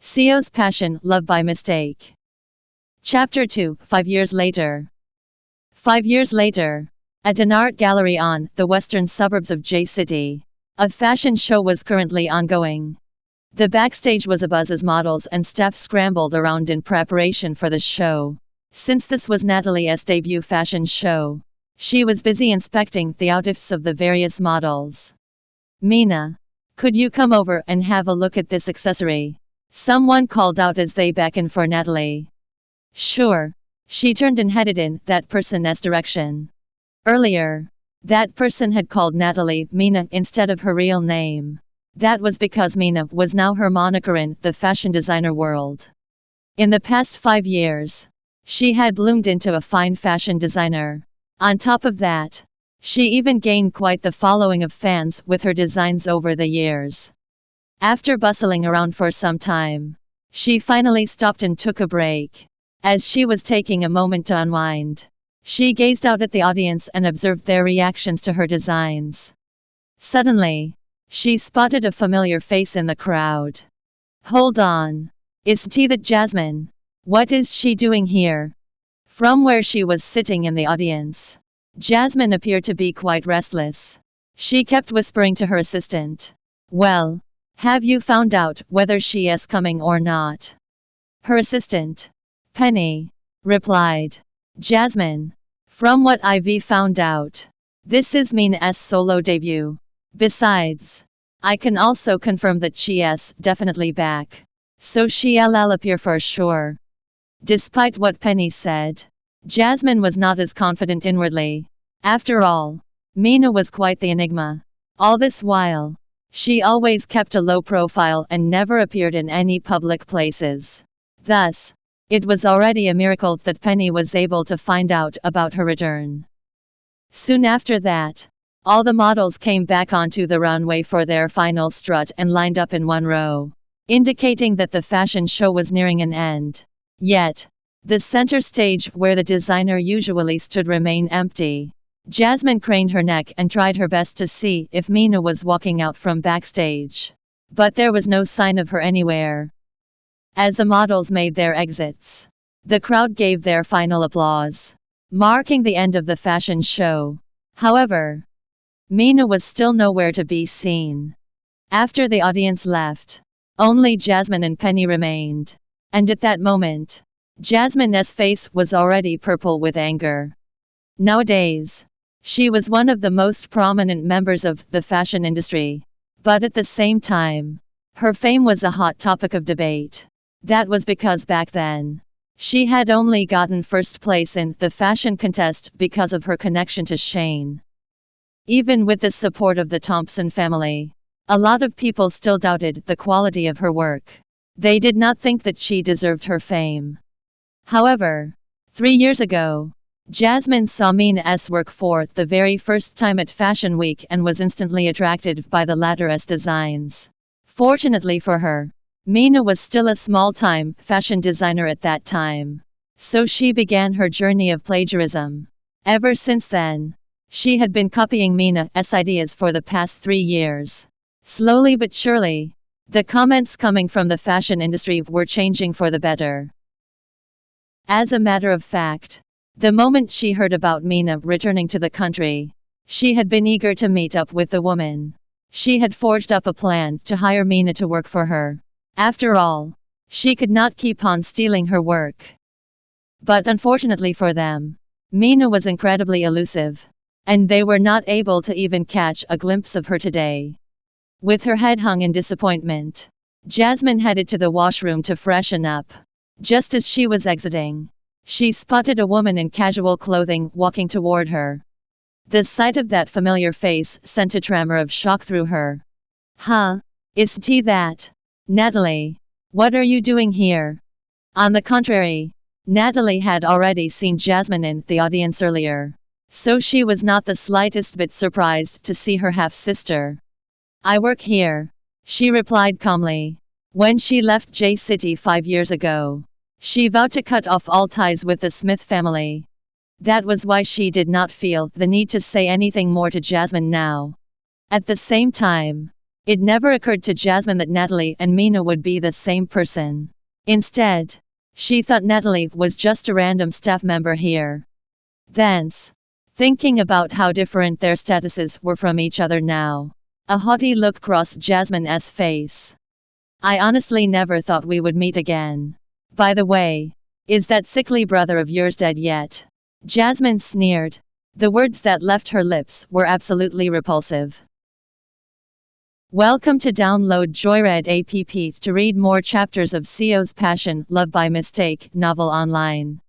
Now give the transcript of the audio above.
CEO's passion, love by mistake. Chapter 2, 5 years later. 5 years later. At an art gallery on the western suburbs of J-City, a fashion show was currently ongoing. The backstage was abuzz as models and staff scrambled around in preparation for the show. Since this was Natalie's debut fashion show, she was busy inspecting the outfits of the various models. "Mina, could you come over and have a look at this accessory?" someone called out as they beckoned for Natalie. "Sure." She turned and headed in that person's direction. Earlier, that person had called Natalie Mina instead of her real name. That was because Mina was now her moniker in the fashion designer world. In the past 5 years, she had bloomed into a fine fashion designer. On top of that, she even gained quite the following of fans with her designs over the years. After bustling around for some time, she finally stopped and took a break. As she was taking a moment to unwind, she gazed out at the audience and observed their reactions to her designs. Suddenly, she spotted a familiar face in the crowd. "Hold on. Isn't that Jasmine? What is she doing here?" From where she was sitting in the audience, Jasmine appeared to be quite restless. She kept whispering to her assistant, "Well, have you found out whether she is coming or not?" Her assistant, Penny, replied, "Jasmine, from what I've found out, this is Mina's solo debut. Besides, I can also confirm that she is definitely back. So she'll appear for sure." Despite what Penny said, Jasmine was not as confident inwardly. After all, Mina was quite the enigma. All this while, she always kept a low profile and never appeared in any public places. Thus, it was already a miracle that Penny was able to find out about her return. Soon after that, all the models came back onto the runway for their final strut and lined up in one row, indicating that the fashion show was nearing an end. Yet, the center stage where the designer usually stood remained empty. Jasmine craned her neck and tried her best to see if Mina was walking out from backstage. But there was no sign of her anywhere. As the models made their exits, the crowd gave their final applause, marking the end of the fashion show. However, Mina was still nowhere to be seen. After the audience left, only Jasmine and Penny remained. And at that moment, Jasmine's face was already purple with anger. Nowadays, she was one of the most prominent members of the fashion industry. But at the same time, her fame was a hot topic of debate. That was because back then, she had only gotten first place in the fashion contest because of her connection to Shane. Even with the support of the Thompson family, a lot of people still doubted the quality of her work. They did not think that she deserved her fame. However, 3 years ago, Jasmine saw Mina's work for the very first time at Fashion Week and was instantly attracted by the latter's designs. Fortunately for her, Mina was still a small-time fashion designer at that time, so she began her journey of plagiarism. Ever since then, she had been copying Mina's ideas for the past 3 years. Slowly but surely, the comments coming from the fashion industry were changing for the better. As a matter of fact, the moment she heard about Mina returning to the country, she had been eager to meet up with the woman. She had forged up a plan to hire Mina to work for her. After all, she could not keep on stealing her work. But unfortunately for them, Mina was incredibly elusive, and they were not able to even catch a glimpse of her today. With her head hung in disappointment, Jasmine headed to the washroom to freshen up. Just as she was exiting, she spotted a woman in casual clothing walking toward her. The sight of that familiar face sent a tremor of shock through her. "Huh? Isn't that Natalie? What are you doing here?" On the contrary, Natalie had already seen Jasmine in the audience earlier, so she was not the slightest bit surprised to see her half-sister. "I work here," she replied calmly. When she left J-City 5 years ago, she vowed to cut off all ties with the Smith family. That was why she did not feel the need to say anything more to Jasmine now. At the same time, It never occurred to Jasmine that Natalie and Mina would be the same person. Instead, she thought Natalie was just a random staff member here. Thence, thinking about how different their statuses were from each other now, a haughty look crossed Jasmine's face. I honestly never thought we would meet again. By the way, is that sickly brother of yours dead yet? Jasmine sneered. The words that left her lips were absolutely repulsive. Welcome to download Joyread app to read more chapters of Sio's Passion, Love by Mistake novel online.